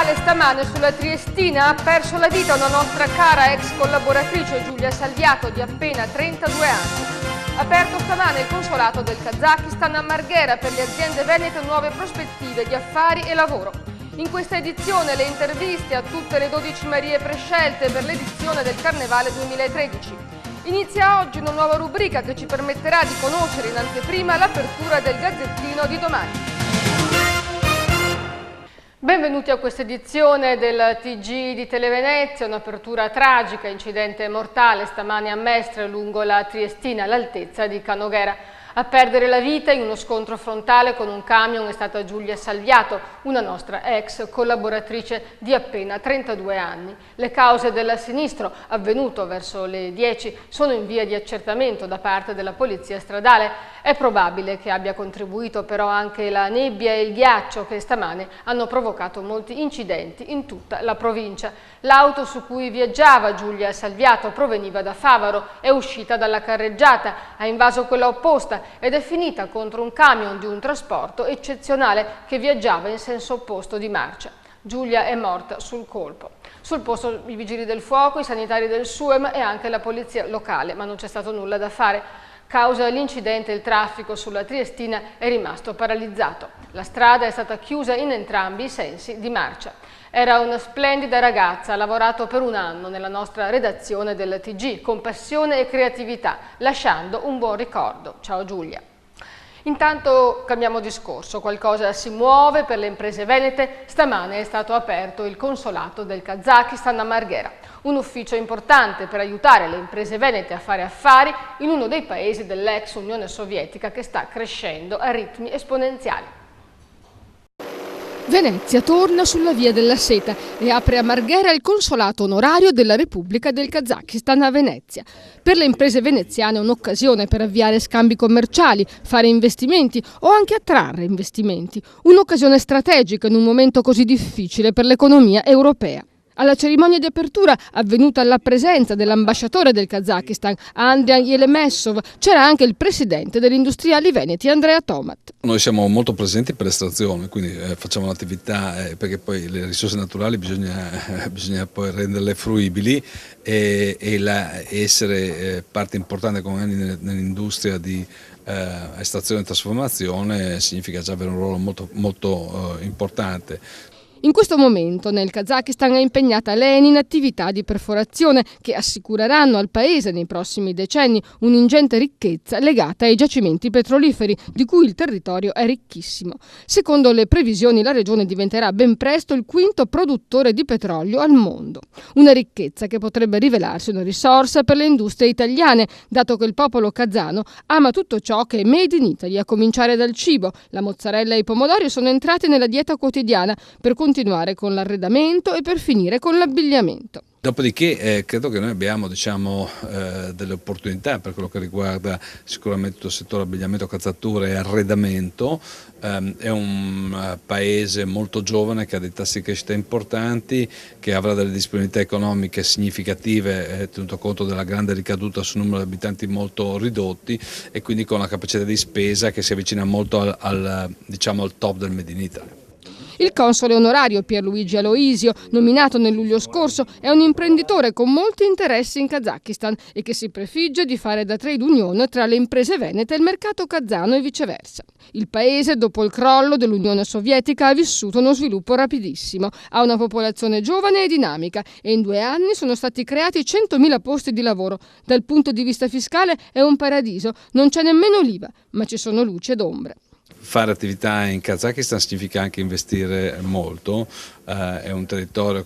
mortale stamane sulla Triestina. Ha perso la vita una nostra cara ex collaboratrice, Giulia Salviato, di appena 32 anni. Aperto stamane il consolato del Kazakistan a Marghera per le aziende venete nuove prospettive di affari e lavoro. In questa edizione le interviste a tutte le 12 Marie prescelte per l'edizione del Carnevale 2013. Inizia oggi una nuova rubrica che ci permetterà di conoscere in anteprima l'apertura del Gazzettino di domani. Benvenuti a questa edizione del TG di Televenezia, un'apertura tragica, incidente mortale stamane a Mestre lungo la Triestina all'altezza di Canoghera. A perdere la vita in uno scontro frontale con un camion è stata Giulia Salviato, una nostra ex collaboratrice di appena 32 anni. Le cause del sinistro, avvenuto verso le 10, sono in via di accertamento da parte della polizia stradale. È probabile che abbia contribuito però anche la nebbia e il ghiaccio che stamane hanno provocato molti incidenti in tutta la provincia. L'auto su cui viaggiava Giulia Salviato proveniva da Favaro, è uscita dalla carreggiata, ha invaso quella opposta ed è finita contro un camion di un trasporto eccezionale che viaggiava in senso opposto di marcia. Giulia è morta sul colpo. Sul posto i vigili del fuoco, i sanitari del SUEM e anche la polizia locale, ma non c'è stato nulla da fare. Causa l'incidente il traffico sulla Triestina è rimasto paralizzato. La strada è stata chiusa in entrambi i sensi di marcia. Era una splendida ragazza, ha lavorato per un anno nella nostra redazione del TG, con passione e creatività, lasciando un buon ricordo. Ciao Giulia. Intanto cambiamo discorso, qualcosa si muove per le imprese venete. Stamane è stato aperto il consolato del Kazakistan a Marghera, un ufficio importante per aiutare le imprese venete a fare affari in uno dei paesi dell'ex Unione Sovietica che sta crescendo a ritmi esponenziali. Venezia torna sulla via della seta e apre a Marghera il consolato onorario della Repubblica del Kazakistan a Venezia. Per le imprese veneziane è un'occasione per avviare scambi commerciali, fare investimenti o anche attrarre investimenti. Un'occasione strategica in un momento così difficile per l'economia europea. Alla cerimonia di apertura, avvenuta alla presenza dell'ambasciatore del Kazakistan, Andrian Yelemessov, c'era anche il presidente degli industriali veneti, Andrea Tomat. Noi siamo molto presenti per l'estrazione, quindi facciamo l'attività perché poi le risorse naturali bisogna poi renderle fruibili e essere parte importante come nell'industria di estrazione e trasformazione significa già avere un ruolo molto importante. In questo momento nel Kazakistan è impegnata l'ENI in attività di perforazione che assicureranno al paese nei prossimi decenni un'ingente ricchezza legata ai giacimenti petroliferi di cui il territorio è ricchissimo. Secondo le previsioni la regione diventerà ben presto il quinto produttore di petrolio al mondo. Una ricchezza che potrebbe rivelarsi una risorsa per le industrie italiane, dato che il popolo kazano ama tutto ciò che è made in Italy, a cominciare dal cibo. La mozzarella e i pomodori sono entrati nella dieta quotidiana per continuare con l'arredamento e per finire con l'abbigliamento. Dopodiché credo che noi abbiamo delle opportunità per quello che riguarda sicuramente tutto il settore abbigliamento, calzatura e arredamento. È un paese molto giovane che ha dei tassi di crescita importanti, che avrà delle disponibilità economiche significative tenuto conto della grande ricaduta sul numero di abitanti molto ridotti e quindi con una capacità di spesa che si avvicina molto al top del Made in Italy. Il console onorario Pierluigi Aloisio, nominato nel luglio scorso, è un imprenditore con molti interessi in Kazakistan e che si prefigge di fare da trade union tra le imprese venete e il mercato kazano e viceversa. Il paese, dopo il crollo dell'Unione Sovietica, ha vissuto uno sviluppo rapidissimo, ha una popolazione giovane e dinamica e in 2 anni sono stati creati 100.000 posti di lavoro. Dal punto di vista fiscale è un paradiso, non c'è nemmeno l'IVA, ma ci sono luci ed ombre. Fare attività in Kazakistan significa anche investire molto, è un territorio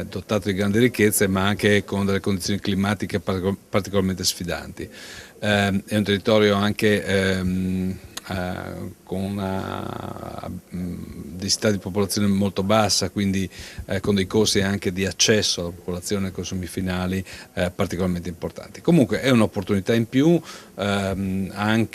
dotato di grandi ricchezze ma anche con delle condizioni climatiche particolarmente sfidanti. È un territorio anche con una densità di popolazione molto bassa, quindi con dei costi anche di accesso alla popolazione ai consumi finali particolarmente importanti. Comunque è un'opportunità in più, anche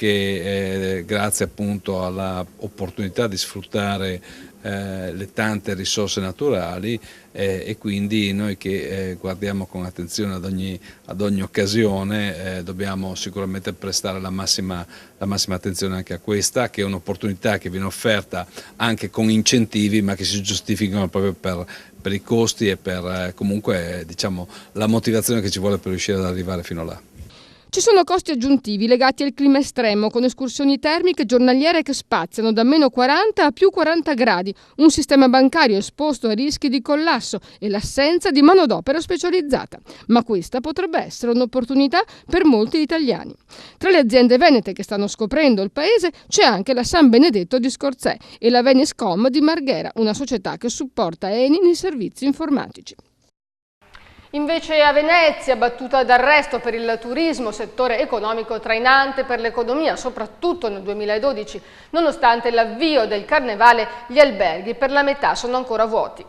grazie appunto all'opportunità di sfruttare le tante risorse naturali e quindi noi che guardiamo con attenzione ad ogni occasione dobbiamo sicuramente prestare la massima attenzione anche a questa, che è un'opportunità che viene offerta anche con incentivi ma che si giustificano proprio per i costi e per comunque diciamo, la motivazione che ci vuole per riuscire ad arrivare fino là. Ci sono costi aggiuntivi legati al clima estremo, con escursioni termiche giornaliere che spaziano da meno 40 a più 40 gradi, un sistema bancario esposto a rischi di collasso e l'assenza di manodopera specializzata. Ma questa potrebbe essere un'opportunità per molti italiani. Tra le aziende venete che stanno scoprendo il paese c'è anche la San Benedetto di Scorzè e la Veniscom di Marghera, una società che supporta Eni nei servizi informatici. Invece a Venezia, battuta d'arresto per il turismo, settore economico trainante per l'economia, soprattutto nel 2012. Nonostante l'avvio del carnevale, gli alberghi per la metà sono ancora vuoti.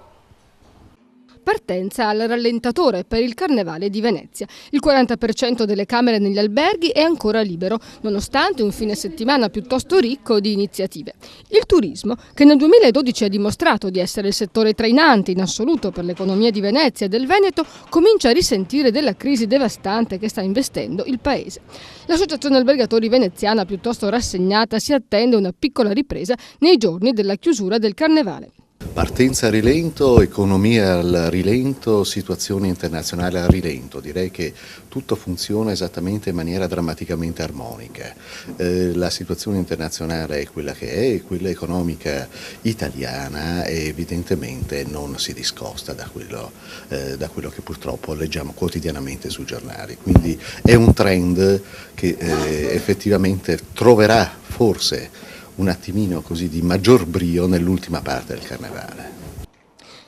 Partenza al rallentatore per il Carnevale di Venezia. Il 40% delle camere negli alberghi è ancora libero, nonostante un fine settimana piuttosto ricco di iniziative. Il turismo, che nel 2012 ha dimostrato di essere il settore trainante in assoluto per l'economia di Venezia e del Veneto, comincia a risentire della crisi devastante che sta investendo il paese. L'Associazione Albergatori Veneziana, piuttosto rassegnata, si attende una piccola ripresa nei giorni della chiusura del Carnevale. Partenza a rilento, economia al rilento, situazione internazionale al rilento. Direi che tutto funziona esattamente in maniera drammaticamente armonica. La situazione internazionale è quella che è, e quella economica italiana evidentemente non si discosta da quello che purtroppo leggiamo quotidianamente sui giornali. Quindi è un trend che effettivamente troverà forse un attimino così di maggior brio nell'ultima parte del Carnevale.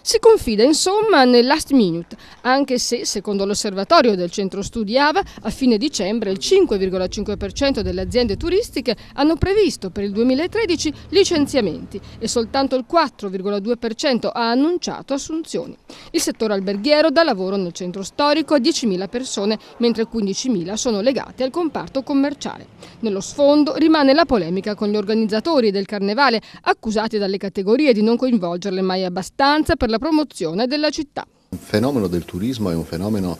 Si confida insomma nel last minute, anche se, secondo l'osservatorio del centro studi AVA, a fine dicembre il 5,5% delle aziende turistiche hanno previsto per il 2013 licenziamenti e soltanto il 4,2% ha annunciato assunzioni. Il settore alberghiero dà lavoro nel centro storico a 10.000 persone, mentre 15.000 sono legate al comparto commerciale. Nello sfondo rimane la polemica con gli organizzatori del Carnevale, accusati dalle categorie di non coinvolgerle mai abbastanza per la promozione della città. Il fenomeno del turismo è un fenomeno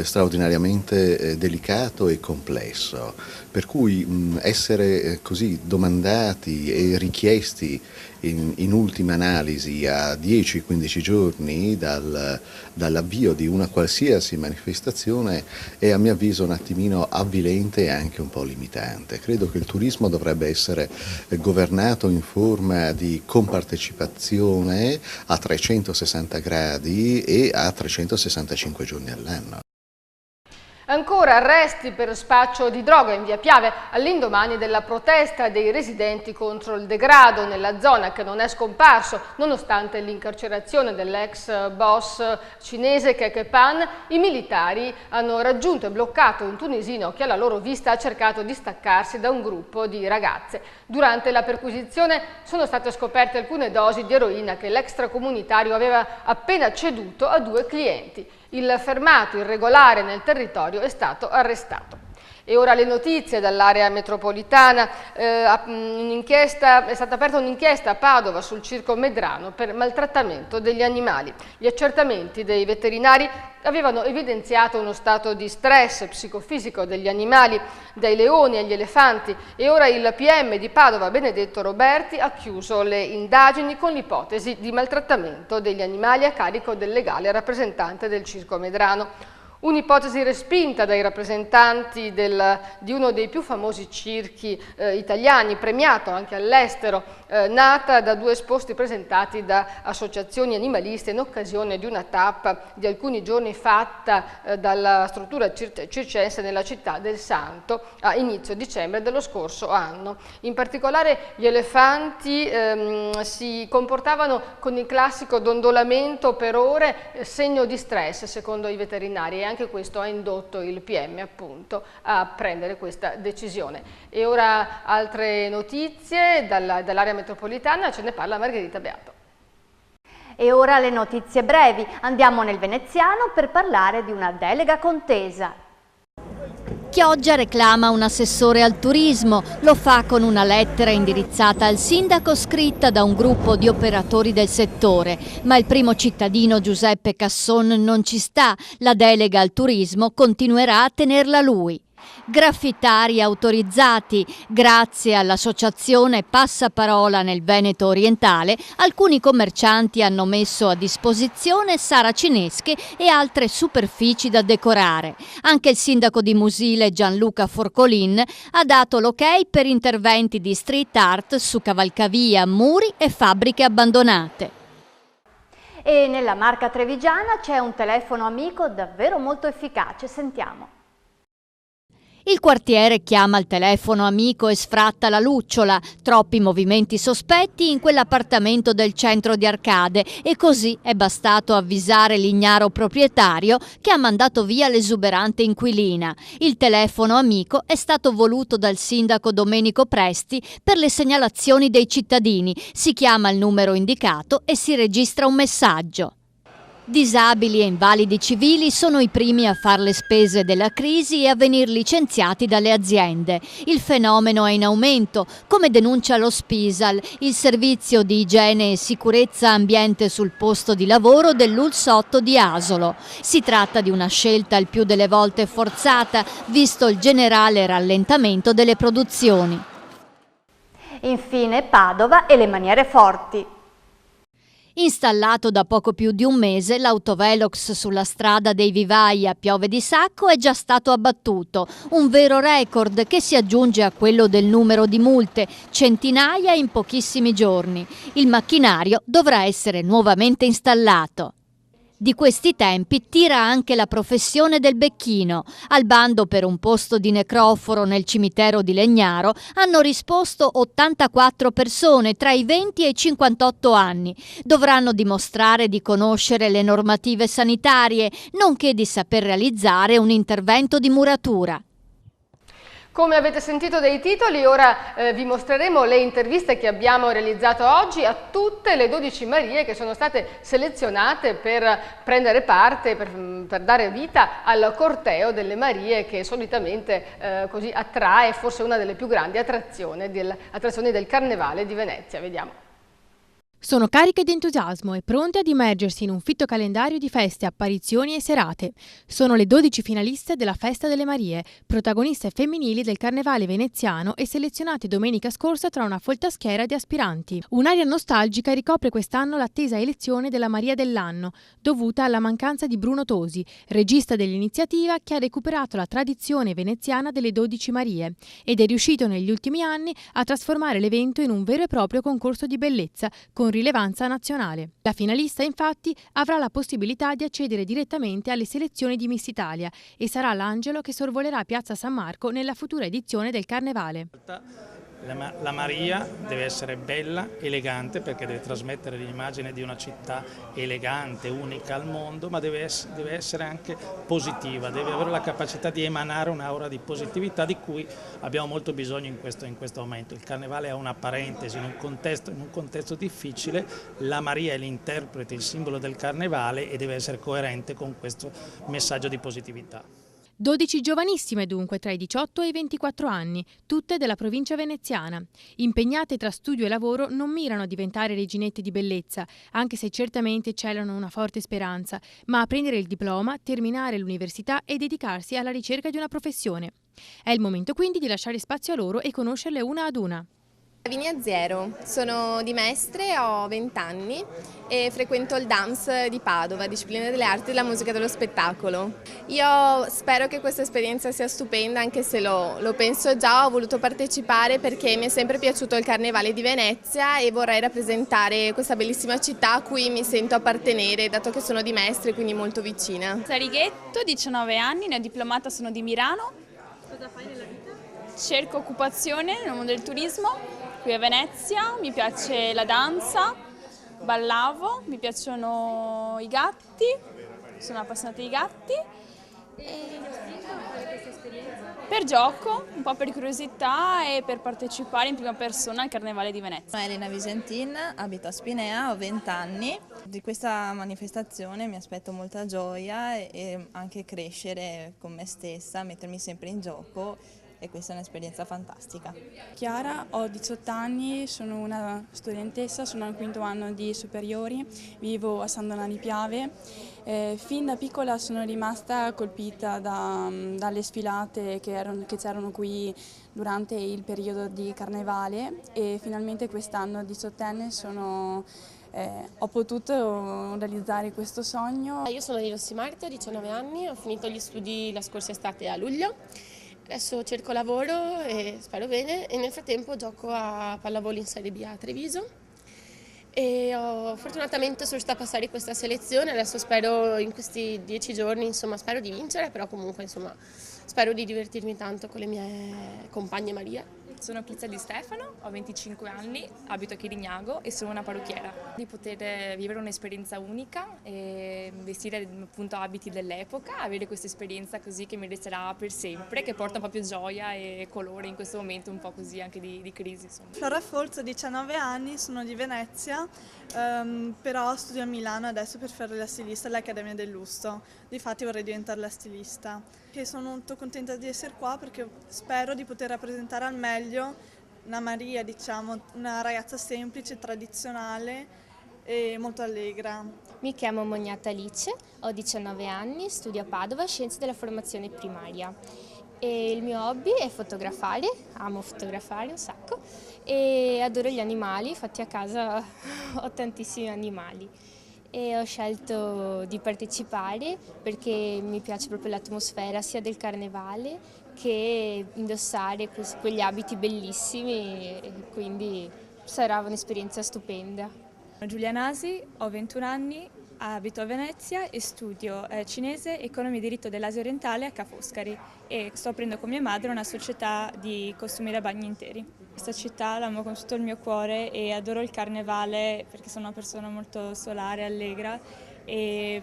straordinariamente delicato e complesso, per cui essere così domandati e richiesti in ultima analisi a 10-15 giorni dall'avvio di una qualsiasi manifestazione è a mio avviso un attimino avvilente e anche un po' limitante. Credo che il turismo dovrebbe essere governato in forma di compartecipazione a 360 gradi e a 365 giorni all'anno. Ancora arresti per spaccio di droga in via Piave all'indomani della protesta dei residenti contro il degrado nella zona che non è scomparso nonostante l'incarcerazione dell'ex boss cinese Keke Pan. I militari hanno raggiunto e bloccato un tunisino che alla loro vista ha cercato di staccarsi da un gruppo di ragazze. Durante la perquisizione sono state scoperte alcune dosi di eroina che l'extracomunitario aveva appena ceduto a 2 clienti. Il fermato irregolare nel territorio è stato arrestato. E ora le notizie dall'area metropolitana. È stata aperta un'inchiesta a Padova sul circo Medrano per maltrattamento degli animali. Gli accertamenti dei veterinari avevano evidenziato uno stato di stress psicofisico degli animali, dai leoni agli elefanti, e ora il PM di Padova, Benedetto Roberti, ha chiuso le indagini con l'ipotesi di maltrattamento degli animali a carico del legale rappresentante del circo Medrano. Un'ipotesi respinta dai rappresentanti di uno dei più famosi circhi italiani, premiato anche all'estero, nata da 2 esposti presentati da associazioni animaliste in occasione di una tappa di alcuni giorni fatta dalla struttura circense nella città del Santo a inizio dicembre dello scorso anno. In particolare gli elefanti si comportavano con il classico dondolamento per ore, segno di stress secondo i veterinari, e anche questo ha indotto il PM appunto a prendere questa decisione. E ora altre notizie dall'area metropolitana, ce ne parla Margherita Beato. E ora le notizie brevi. Andiamo nel veneziano per parlare di una delega contesa. Chioggia reclama un assessore al turismo, lo fa con una lettera indirizzata al sindaco scritta da un gruppo di operatori del settore, ma il primo cittadino Giuseppe Casson non ci sta, la delega al turismo continuerà a tenerla lui. Graffitari autorizzati. Grazie all'associazione Passaparola nel Veneto orientale, alcuni commercianti hanno messo a disposizione saracinesche e altre superfici da decorare. Anche il sindaco di Musile, Gianluca Forcolin, ha dato l'ok per interventi di street art su cavalcavia, muri e fabbriche abbandonate. E nella Marca trevigiana c'è un telefono amico davvero molto efficace, sentiamo. Il quartiere chiama il telefono amico e sfratta la lucciola, troppi movimenti sospetti in quell'appartamento del centro di Arcade e così è bastato avvisare l'ignaro proprietario che ha mandato via l'esuberante inquilina. Il telefono amico è stato voluto dal sindaco Domenico Presti per le segnalazioni dei cittadini. Si chiama il numero indicato e si registra un messaggio. Disabili e invalidi civili sono i primi a far le spese della crisi e a venir licenziati dalle aziende. Il fenomeno è in aumento, come denuncia lo Spisal, il servizio di igiene e sicurezza ambiente sul posto di lavoro dell'Ulsotto di Asolo. Si tratta di una scelta il più delle volte forzata, visto il generale rallentamento delle produzioni. Infine Padova e le maniere forti. Installato da poco più di un mese, l'autovelox sulla strada dei Vivai a Piove di Sacco è già stato abbattuto, un vero record che si aggiunge a quello del numero di multe, centinaia in pochissimi giorni. Il macchinario dovrà essere nuovamente installato. Di questi tempi tira anche la professione del becchino. Al bando per un posto di necroforo nel cimitero di Legnaro hanno risposto 84 persone tra i 20 e i 58 anni. Dovranno dimostrare di conoscere le normative sanitarie, nonché di saper realizzare un intervento di muratura. Come avete sentito dai titoli, ora vi mostreremo le interviste che abbiamo realizzato oggi a tutte le 12 Marie che sono state selezionate per prendere parte, per dare vita al corteo delle Marie che solitamente così attrae, forse una delle più grandi attrazioni del Carnevale di Venezia. Vediamo. Sono cariche di entusiasmo e pronte ad immergersi in un fitto calendario di feste, apparizioni e serate. Sono le 12 finaliste della Festa delle Marie, protagoniste femminili del Carnevale veneziano e selezionate domenica scorsa tra una folta schiera di aspiranti. Un'aria nostalgica ricopre quest'anno l'attesa elezione della Maria dell'anno, dovuta alla mancanza di Bruno Tosi, regista dell'iniziativa che ha recuperato la tradizione veneziana delle 12 Marie ed è riuscito negli ultimi anni a trasformare l'evento in un vero e proprio concorso di bellezza con rilevanza nazionale. La finalista infatti avrà la possibilità di accedere direttamente alle selezioni di Miss Italia e sarà l'angelo che sorvolerà Piazza San Marco nella futura edizione del Carnevale. La Maria deve essere bella, elegante, perché deve trasmettere l'immagine di una città elegante, unica al mondo, ma deve essere anche positiva, deve avere la capacità di emanare un'aura di positività di cui abbiamo molto bisogno in questo momento. Il Carnevale è una parentesi, in un contesto difficile, la Maria è l'interprete, il simbolo del Carnevale e deve essere coerente con questo messaggio di positività. 12 giovanissime dunque tra i 18 e i 24 anni, tutte della provincia veneziana. Impegnate tra studio e lavoro non mirano a diventare reginette di bellezza, anche se certamente celano una forte speranza, ma a prendere il diploma, terminare l'università e dedicarsi alla ricerca di una professione. È il momento quindi di lasciare spazio a loro e conoscerle una ad una. Lavinia Zero, sono di Mestre, ho 20 anni e frequento il DAMS di Padova, disciplina delle arti, della musica e dello spettacolo. Io spero che questa esperienza sia stupenda, anche se lo penso già, ho voluto partecipare perché mi è sempre piaciuto il Carnevale di Venezia e vorrei rappresentare questa bellissima città a cui mi sento appartenere, dato che sono di Mestre, quindi molto vicina. Sarighetto, 19 anni, neodiplomata, sono di Milano. Cosa fai nella vita? Cerco occupazione nel mondo del turismo. Qui a Venezia, mi piace la danza, ballavo, mi piacciono i gatti, sono appassionata di gatti. E ti spinge a fare questa esperienza? Per gioco, un po' per curiosità e per partecipare in prima persona al Carnevale di Venezia. Sono Elena Vigentin, abito a Spinea, ho 20 anni. Di questa manifestazione mi aspetto molta gioia e anche crescere con me stessa, mettermi sempre in gioco, e questa è un'esperienza fantastica. Chiara, ho 18 anni, sono una studentessa, sono al quinto anno di superiori, vivo a San Donà di Piave. Fin da piccola sono rimasta colpita dalle sfilate che c'erano qui durante il periodo di Carnevale e finalmente quest'anno, 18enne, ho potuto realizzare questo sogno. Io sono di Rossi Marta, ho 19 anni, ho finito gli studi la scorsa estate a luglio. Adesso cerco lavoro e spero bene e nel frattempo gioco a pallavolo in Serie B a Treviso e fortunatamente sono riuscita a passare questa selezione, adesso spero in questi 10 giorni, insomma, spero di vincere, però comunque insomma, spero di divertirmi tanto con le mie compagne Maria. Sono Pizza di Stefano, ho 25 anni, abito a Chirignago e sono una parrucchiera. Di poter vivere un'esperienza unica e vestire appunto abiti dell'epoca, avere questa esperienza così che mi resterà per sempre, che porta proprio gioia e colore in questo momento un po' così anche di crisi. Insomma. Flora Folz, ho 19 anni, sono di Venezia, però studio a Milano adesso per fare la stilista all'Accademia del Lusto. Difatti vorrei diventare la stilista. E sono molto contenta di essere qua perché spero di poter rappresentare al meglio una Maria, diciamo, una ragazza semplice, tradizionale e molto allegra. Mi chiamo Mognata Alice, ho 19 anni, studio a Padova Scienze della Formazione Primaria e il mio hobby è fotografare, amo fotografare un sacco e adoro gli animali, infatti a casa ho tantissimi animali. E ho scelto di partecipare perché mi piace proprio l'atmosfera sia del carnevale che indossare quegli abiti bellissimi, e quindi sarà un'esperienza stupenda. Sono Giulia Nasi, ho 21 anni, abito a Venezia e studio cinese, economia e diritto dell'Asia orientale a Ca' Foscari e sto aprendo con mia madre una società di costumi da bagni interi. Questa città l'amo con tutto il mio cuore e adoro il carnevale perché sono una persona molto solare, allegra e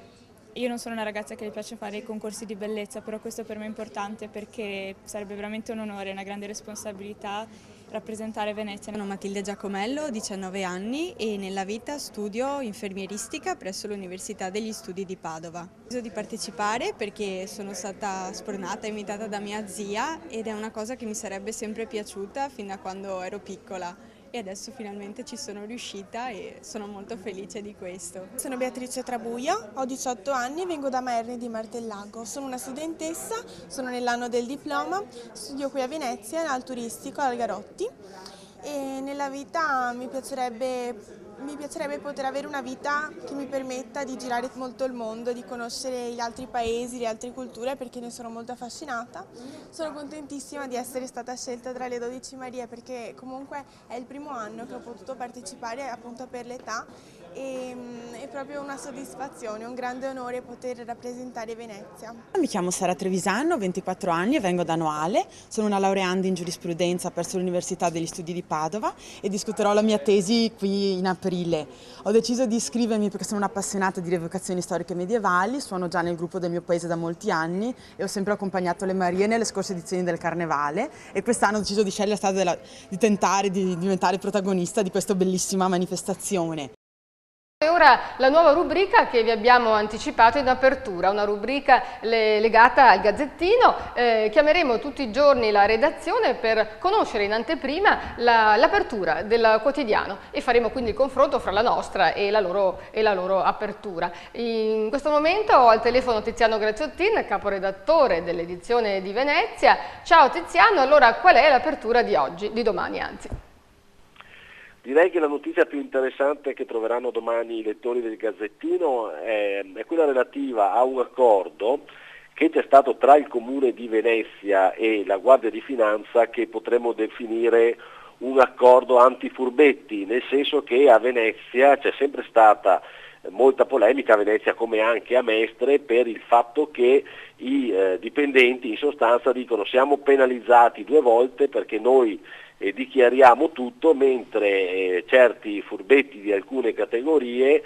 io non sono una ragazza che le piace fare i concorsi di bellezza, però questo per me è importante perché sarebbe veramente un onore, una grande responsabilità rappresentare Venezia. Sono Matilde Giacomello, ho 19 anni e nella vita studio infermieristica presso l'Università degli Studi di Padova. Ho deciso di partecipare perché sono stata spronata e invitata da mia zia ed è una cosa che mi sarebbe sempre piaciuta fin da quando ero piccola. E adesso finalmente ci sono riuscita e sono molto felice di questo. Sono Beatrice Trabuia, ho 18 anni e vengo da Merni di Martellago. Sono una studentessa, sono nell'anno del diploma, studio qui a Venezia, al turistico, al Garotti e nella vita mi piacerebbe poter avere una vita che mi permetta di girare molto il mondo, di conoscere gli altri paesi, le altre culture perché ne sono molto affascinata. Sono contentissima di essere stata scelta tra le 12 Marie perché comunque è il primo anno che ho potuto partecipare appunto per l'età e è proprio una soddisfazione, un grande onore poter rappresentare Venezia. Mi chiamo Sara Trevisano, ho 24 anni e vengo da Noale, sono una laureanda in giurisprudenza presso l'Università degli Studi di Padova e discuterò la mia tesi qui in aprile. Ho deciso di iscrivermi perché sono un'appassionata di rievocazioni storiche medievali, suono già nel gruppo del mio paese da molti anni e ho sempre accompagnato le Marie nelle scorse edizioni del Carnevale e quest'anno ho deciso di scegliere la strada di tentare di diventare protagonista di questa bellissima manifestazione. E ora la nuova rubrica che vi abbiamo anticipato in apertura, una rubrica legata al Gazzettino. Chiameremo tutti i giorni la redazione per conoscere in anteprima l'apertura del quotidiano e faremo quindi il confronto fra la nostra e la loro apertura. In questo momento ho al telefono Tiziano Graziottin, caporedattore dell'edizione di Venezia. Ciao Tiziano, allora qual è l'apertura di oggi, di domani anzi? Direi che la notizia più interessante che troveranno domani i lettori del Gazzettino è quella relativa a un accordo che c'è stato tra il Comune di Venezia e la Guardia di Finanza che potremmo definire un accordo antifurbetti, nel senso che a Venezia c'è sempre stata molta polemica, a Venezia come anche a Mestre, per il fatto che i dipendenti in sostanza dicono siamo penalizzati 2 volte perché noi dichiariamo tutto mentre certi furbetti di alcune categorie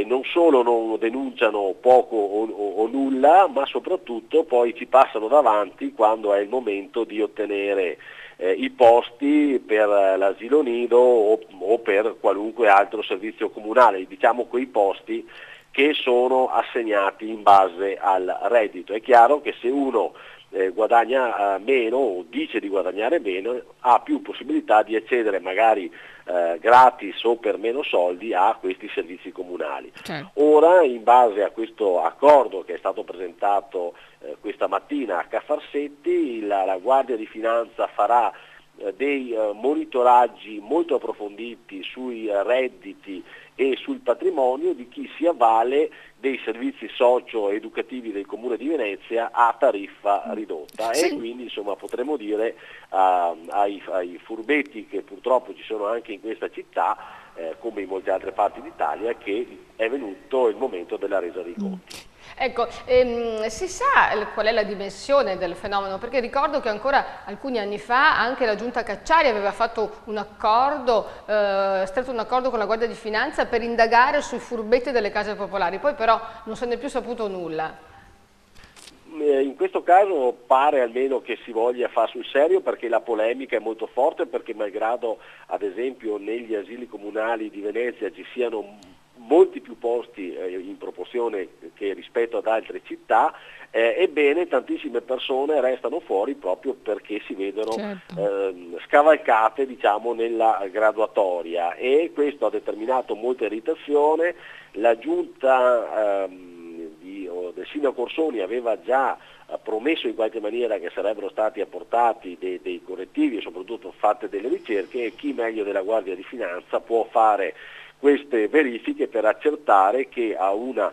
non solo non denunciano poco o nulla, ma soprattutto poi ci passano davanti quando è il momento di ottenere i posti per l'asilo nido o per qualunque altro servizio comunale, diciamo quei posti che sono assegnati in base al reddito. È chiaro che se uno guadagna meno o dice di guadagnare meno, ha più possibilità di accedere magari gratis o per meno soldi a questi servizi comunali. Certo. Ora, in base a questo accordo che è stato presentato questa mattina a Cafarsetti, la Guardia di Finanza farà dei monitoraggi molto approfonditi sui redditi e sul patrimonio di chi si avvale dei servizi socio-educativi del Comune di Venezia a tariffa ridotta. Sì. E quindi insomma potremmo dire ai furbetti che purtroppo ci sono anche in questa città, come in molte altre parti d'Italia, che è venuto il momento della resa dei conti. Ecco, si sa qual è la dimensione del fenomeno? Perché ricordo che ancora alcuni anni fa anche la Giunta Cacciari aveva fatto un accordo, stretto un accordo con la Guardia di Finanza per indagare sui furbetti delle case popolari, poi però non se ne è più saputo nulla. In questo caso pare almeno che si voglia fare sul serio, perché la polemica è molto forte, perché malgrado ad esempio negli asili comunali di Venezia ci siano molti più posti in proporzione che rispetto ad altre città, ebbene tantissime persone restano fuori proprio perché si vedono scavalcate, diciamo, nella graduatoria, e questo ha determinato molta irritazione. La giunta del sindaco Orsoni aveva già promesso in qualche maniera che sarebbero stati apportati dei correttivi e soprattutto fatte delle ricerche, e chi meglio della Guardia di Finanza può fare queste verifiche per accertare che a una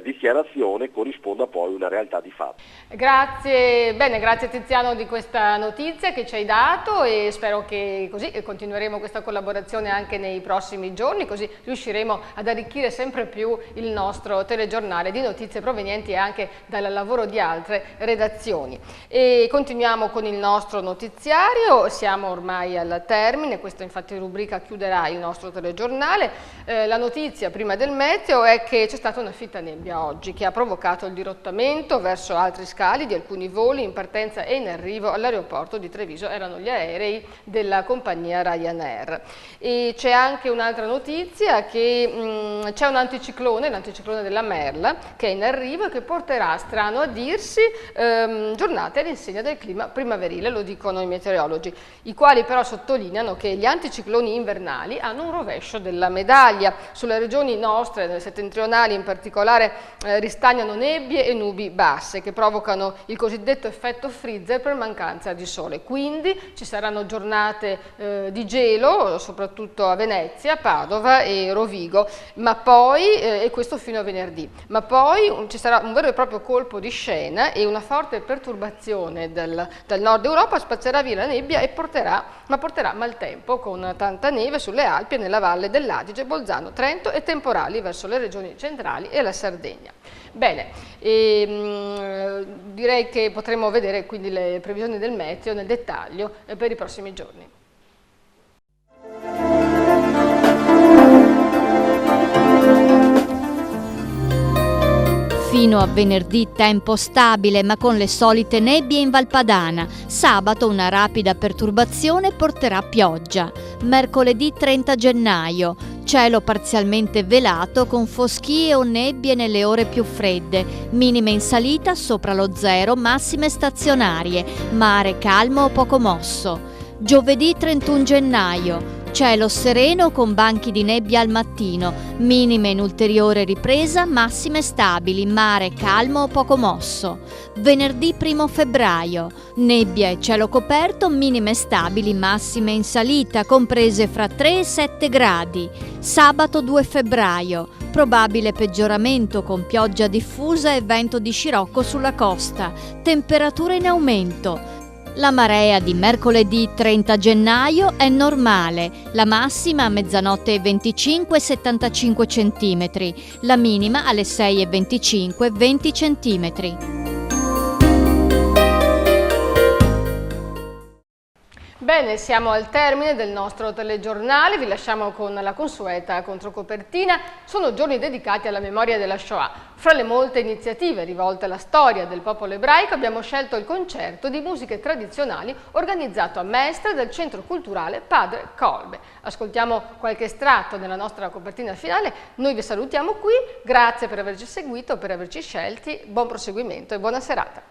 dichiarazione corrisponda poi una realtà di fatto. Grazie, bene, grazie Tiziano di questa notizia che ci hai dato, e spero che così continueremo questa collaborazione anche nei prossimi giorni, così riusciremo ad arricchire sempre più il nostro telegiornale di notizie provenienti anche dal lavoro di altre redazioni. E continuiamo con il nostro notiziario, siamo ormai al termine, questa infatti rubrica chiuderà il nostro telegiornale. La notizia prima del meteo è che c'è stata una fitta nebbia oggi che ha provocato il dirottamento verso altri scali di alcuni voli in partenza e in arrivo all'aeroporto di Treviso, erano gli aerei della compagnia Ryanair. E c'è anche un'altra notizia, che c'è un anticiclone, l'anticiclone della Merla, che è in arrivo e che porterà, strano a dirsi, giornate all'insegna del clima primaverile, lo dicono i meteorologi, i quali però sottolineano che gli anticicloni invernali hanno un rovescio della medaglia. Sulle regioni nostre, nelle settentrionali in particolare, ristagnano nebbie e nubi basse che provocano il cosiddetto effetto freezer per mancanza di sole. Quindi ci saranno giornate di gelo, soprattutto a Venezia, Padova e Rovigo, ma poi, e questo fino a venerdì, ma poi ci sarà un vero e proprio colpo di scena e una forte perturbazione dal nord Europa spazzerà via la nebbia e porterà maltempo con tanta neve sulle Alpi e nella valle dell'Adige, Bolzano, Trento e temporali verso le regioni centrali e la Sardegna. Bene, direi che potremo vedere quindi le previsioni del meteo nel dettaglio per i prossimi giorni. Fino a venerdì tempo stabile ma con le solite nebbie in Valpadana. Sabato una rapida perturbazione porterà pioggia. Mercoledì 30 gennaio. Cielo parzialmente velato con foschie o nebbie nelle ore più fredde. Minime in salita sopra lo zero, massime stazionarie. Mare calmo o poco mosso. Giovedì 31 gennaio. Cielo sereno con banchi di nebbia al mattino, minime in ulteriore ripresa, massime stabili, mare calmo o poco mosso. Venerdì 1 febbraio, nebbia e cielo coperto, minime stabili, massime in salita, comprese fra 3 e 7 gradi. Sabato 2 febbraio, probabile peggioramento con pioggia diffusa e vento di scirocco sulla costa, temperature in aumento. La marea di mercoledì 30 gennaio è normale, la massima a mezzanotte e 25 75 cm, la minima alle 6:25 20 cm. Bene, siamo al termine del nostro telegiornale, vi lasciamo con la consueta controcopertina. Sono giorni dedicati alla memoria della Shoah. Fra le molte iniziative rivolte alla storia del popolo ebraico abbiamo scelto il concerto di musiche tradizionali organizzato a Mestre dal Centro Culturale Padre Kolbe. Ascoltiamo qualche estratto nella nostra copertina finale. Noi vi salutiamo qui, grazie per averci seguito, per averci scelti, buon proseguimento e buona serata.